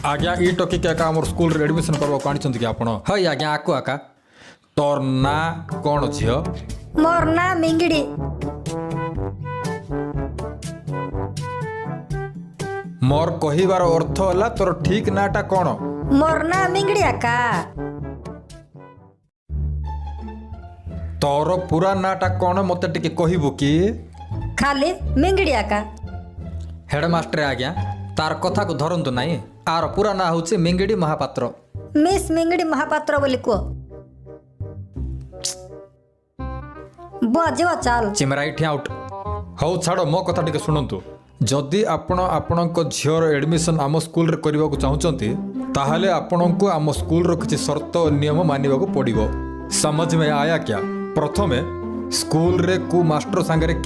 आज्ञा ई टॉकी के आम स्कूल रे एडमिशन करवा आनी कि आपण हई आज्ञा आको आका तोर ना कौन झियो मोर ना मिंगड़ी। मोर कहिबार अर्थ होला तोर ठीक नाटा कौन मोर ना मिंगड़ी आका। तोर पूरा नाटा कौन मते टिके कहिबो कि खाली मिंगड़ी आका। हेडमास्टर आज्ञा तार कथा को धरंतु नाही आर पूरा ना होची मिंगड़ी महापात्र। मिस मिंगड़ी महापात्र बोली को बुआ चाल चिमराइट आउट हौ छाड़ मो कथा टिके सुनंतु जदि आपण आपणक झियर एडमिशन आम स्कूल रे करबा को चाहुचंती ताहले आपणको आम स्कूल रो किछि शर्त और नियम मानिबा को पड़िबो। समझ में आया क्या? प्रथमे स्कूल रे को मास्टर संगे